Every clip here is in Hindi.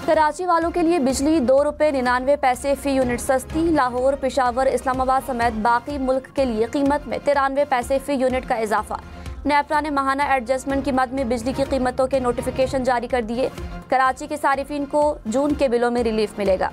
कराची वालों के लिए बिजली 2 रुपये 99 पैसे फी यूनिट सस्ती। लाहौर, पेशावर, इस्लामाबाद समेत बाकी मुल्क के लिए कीमत में 93 पैसे फी यूनिट का इजाफा। नेपरा ने माहाना एडजस्टमेंट की मद में बिजली की कीमतों के नोटिफिकेशन जारी कर दिए। कराची के सारिफिन को जून के बिलों में रिलीफ मिलेगा।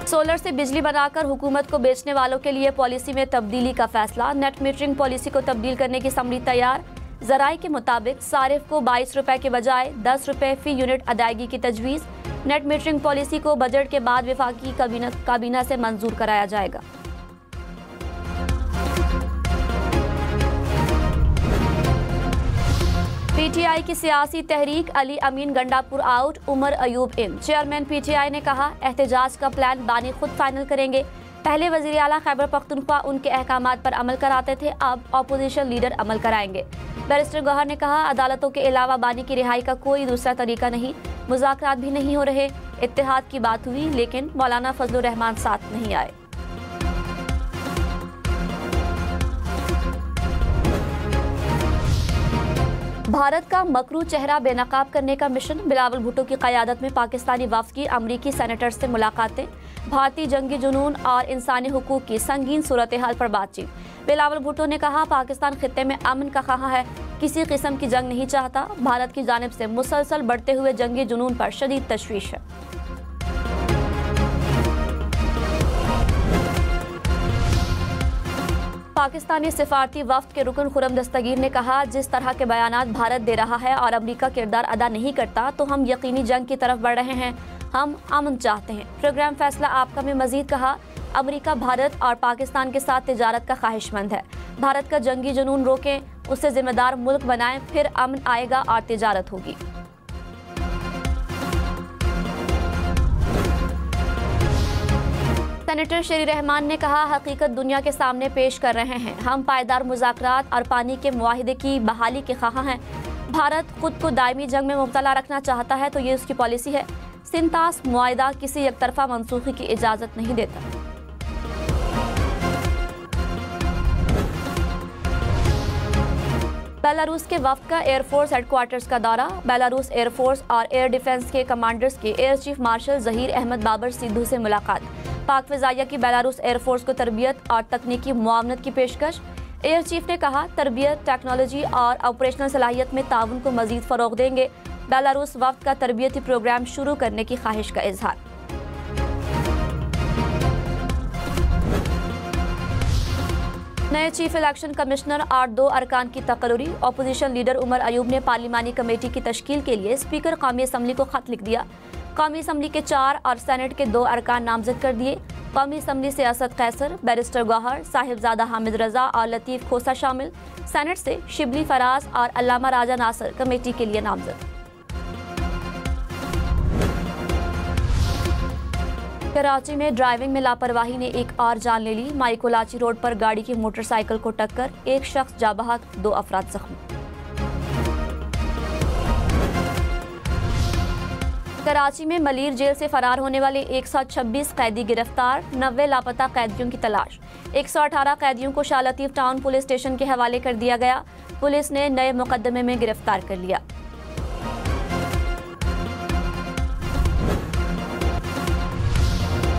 सोलर से बिजली बनाकर हुकूमत को बेचने वालों के लिए पॉलिसी में तब्दीली का फैसला। नेट मीटरिंग पॉलिसी को तब्दील करने की समरी तैयार। ज़राए के मुताबिक सारिफ को 22 रुपए के बजाय 10 रुपए फी यूनिट अदायगी की तजवीज़। नेट मीटरिंग पॉलिसी को बजट के बाद वफाकी काबीना से मंजूर कराया जाएगा। पीटीआई की सियासी तहरीक अली अमीन गंडापुर आउट, उमर अयूब इन। चेयरमैन पीटीआई ने कहा, एहतजाज का प्लान बानी खुद फाइनल करेंगे। पहले वज़ीर आला खैबर पख्तूनख्वा उनके अहकामात पर अमल कराते थे, अब अपोजिशन लीडर अमल कराएंगे। बैरिस्टर गौहर ने कहा, अदालतों के अलावा बानी की रिहाई का कोई दूसरा तरीका नहीं, मुज़ाकरात भी नहीं हो रहे। इत्तेहाद की बात हुई लेकिन मौलाना फजलुर रहमान साथ नहीं आए। भारत का मकरू चेहरा बेनकाब करने का मिशन। बिलावल भुट्टो की क़यादत में पाकिस्तानी वफ़द की अमरीकी सेनेटर से मुलाकातें। भारतीय जंगी जुनून और इंसानी हुकूक की संगीन सूरत हाल पर बातचीत। बिलावल भुट्टो ने कहा, पाकिस्तान खित्ते में अमन का ख्वाह है, किसी किस्म की जंग नहीं चाहता। भारत की जानिब से मुसलसल बढ़ते हुए जंगी जुनून पर शदीद तशवीश है। पाकिस्तानी सिफारती वफ़द के रुकन खुरम दस्तगीर ने कहा, जिस तरह के बयानात भारत दे रहा है और अमरीका किरदार अदा नहीं करता तो हम यकीनी जंग की तरफ बढ़ रहे हैं। हम अमन चाहते हैं। प्रोग्राम फैसला आपका में मजीद कहा, अमरीका भारत और पाकिस्तान के साथ तिजारत का ख्वाहिशमंद है। भारत का जंगी जुनून रोकें, उससे जिम्मेदार मुल्क बनाएं, फिर अमन आएगा और तिजारत होगी। सेनेटर शेरी रहमान ने कहा, हकीकत दुनिया के सामने पेश कर रहे हैं। हम पायदार मुज़ाकरात और पानी के मुआहिदे की बहाली के ख्वाह हैं। भारत खुद को दायमी जंग में मुब्तला रखना चाहता है तो ये उसकी पॉलिसी है। सिंतास मुआहिदा किसी एकतरफा मनसूखी की इजाज़त नहीं देता। बेलारूस के वफ़द का एयरफोर्स हेडक्वार्टर्स का दौरा। बेलारूस एयरफोर्स और एयर डिफेंस के कमांडर्स की air chief marshal Zaheer Ahmed Babar Sidhu से मुलाकात। पाक फ़िज़ाइया की बेलारूस एयरफोर्स को तरबियत और तकनीकी मुआवनत की पेशकश। एयर चीफ ने कहा, तरबियत, टेक्नोलॉजी और ऑपरेशनल सलाहियत में ताउन को मज़ीद फ़रोग़ देंगे। बेलारूस वफ़द का तरबियती प्रोग्राम शुरू करने की ख्वाहिश का इजहार। नए चीफ इलेक्शन कमिश्नर और 2 अरकान की तकर्री। अपोजिशन लीडर उमर अयूब ने पार्लिमानी कमेटी की तश्कील के लिए स्पीकर कौमी असम्बली को खत लिख दिया। कौमी असम्बली के 4 और सेनेट के 2 अरकान नामजद कर दिए। कौमी असम्बली से असद कैसर, बैरिस्टर गौहर, साहिबजादा हामिद रजा और लतीफ़ खोसा शामिल। सेनेट से शिबली फराज और अल्लामा राजा नासर कमेटी के लिए नामजद। कराची में ड्राइविंग में लापरवाही ने एक और जान ले ली। माइकोलाची रोड पर गाड़ी की मोटरसाइकिल को टक्कर, एक शख्स जाबहक, 2 अफराद जख्मी। कराची में मलीर जेल से फरार होने वाले 126 कैदी गिरफ्तार। 90 लापता कैदियों की तलाश। 118 कैदियों को Shah Latif town police station के हवाले कर दिया गया। पुलिस ने नए मुकदमे में गिरफ्तार कर लिया।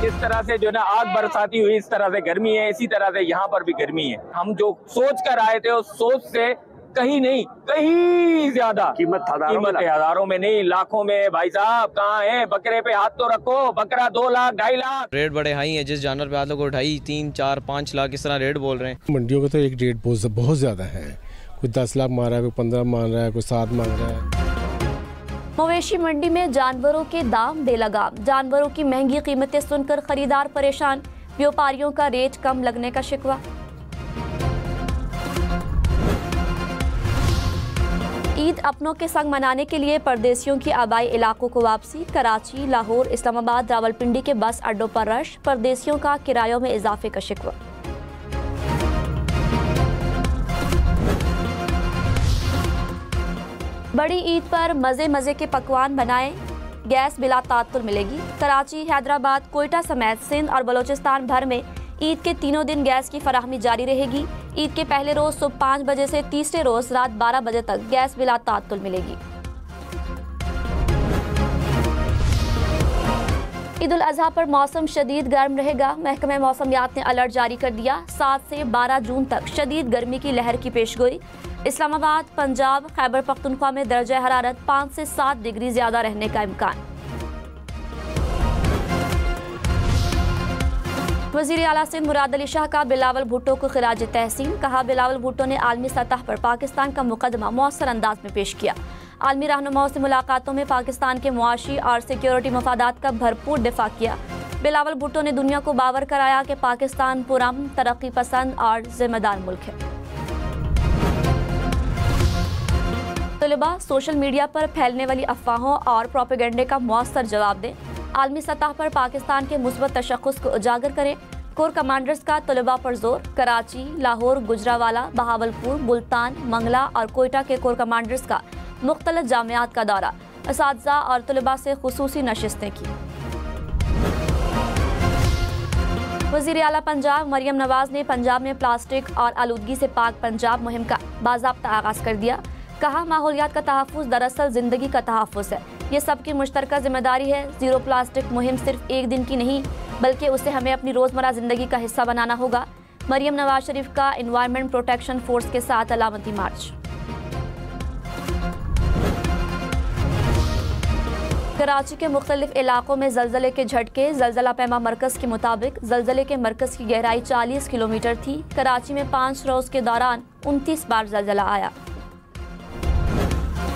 इस तरह से जो ना आग बरसाती हुई, इस तरह से गर्मी है, इसी तरह से यहाँ पर भी गर्मी है। हम जो सोच कर आए थे उस सोच से कहीं नहीं, कहीं ज्यादा कीमत है, हजारों में नहीं, लाखों में। भाई साहब कहाँ है? बकरे पे हाथ तो रखो। बकरा 2 लाख 2.5 लाख। रेट बड़े हाई है। जिस जानवर पे हाथ को 2.5, 3, 4, 5 लाख इस तरह रेट बोल रहे हैं। मंडियों का तो एक रेट बहुत ज्यादा है। कोई 10 लाख मांग रहा है, कोई 15 मांग रहा है, कोई 7 मांग रहा है। मवेशी मंडी में जानवरों के दाम बेलगाम। जानवरों की महंगी कीमतें सुनकर खरीदार परेशान। व्यापारियों का रेट कम लगने का शिकवा। ईद अपनों के संग मनाने के लिए परदेशियों की आबाई इलाकों को वापसी। कराची, लाहौर, इस्लामाबाद, रावलपिंडी के बस अड्डों पर रश। परदेशियों का किरायों में इजाफे का शिकवा। बड़ी ईद पर मज़े मज़े के पकवान बनाएं, गैस बिला तात्तुर मिलेगी। कराची, हैदराबाद, कोयटा समेत सिंध और बलोचिस्तान भर में ईद के तीनों दिन गैस की फराहमी जारी रहेगी। ईद के पहले रोज सुबह 5 बजे से तीसरे रोज रात 12 बजे तक गैस बिला तात्तुल मिलेगी। ईद उल अजहा पर मौसम शदीद गर्म रहेगा। महकमे मौसमियात ने अलर्ट जारी कर दिया। 7 से 12 जून तक शदीद गर्मी की लहर की पेशगोई। इस्लामाबाद, पंजाब, खैबर पख्तूनख्वा में दर्जा हरारत 5 से 7 डिग्री ज्यादा रहने का इम्कान। वज़ीर आला सिंध मुराद अली शाह का बिलावल भुट्टो को खिराज तहसीन। कहा, बिलावल भुट्टो ने आलमी सतह पर पाकिस्तान का मुकदमा मौसर अंदाज में पेश किया। आलमी रहनुमाओं से मुलाकातों में पाकिस्तान के मुआशी और सिक्योरिटी मफादात का भरपूर दिफा किया। बिलावल भुट्टो ने दुनिया को बावर कराया कि पाकिस्तान पुरअमन, तरक्की पसंद और जिम्मेदार मुल्क है। तलबा सोशल मीडिया पर फैलने वाली अफवाहों और प्रोपेगेंडे का मौसर जवाब दें। आलमी सतह पर पाकिस्तान के मुस्बत तशख्खुस को उजागर करें। कोर कमांडर्स का तलबा पर जोर। कराची, लाहौर, गुजरावाला, बहावलपुर, मुल्तान, मंगला और कोयटा के कोर कमांडर्स का मुख्तलिफ जामियात का दौरा। असातिज़ा और तलबा से खुसूसी नशिस्तें की। वज़ीर आला पंजाब मरियम नवाज ने पंजाब में प्लास्टिक और आलूदगी से पाक पंजाब मुहिम का बाज़ाब्ता आगाज़ कर दिया। कहा, माहौलियात का तहफ़्फ़ुज़ दरअसल ज़िंदगी का तहफ़्फ़ुज़ है। ये सबकी मुश्तरका जिम्मेदारी है। ज़ीरो प्लास्टिक मुहिम सिर्फ एक दिन की नहीं, बल्कि उसे हमें अपनी रोज़मर्रा ज़िंदगी का हिस्सा बनाना होगा। मरियम नवाज शरीफ का एनवायरनमेंट प्रोटेक्शन फोर्स के साथ अलामती मार्च। कराची के मुख्तलिफ इलाकों में जलजले के झटके। जलजला पैमा मरकज के मुताबिक जलजले के मरकज की गहराई 40 किलोमीटर थी। कराची में 5 रोज के दौरान 29 बार जलजला आया।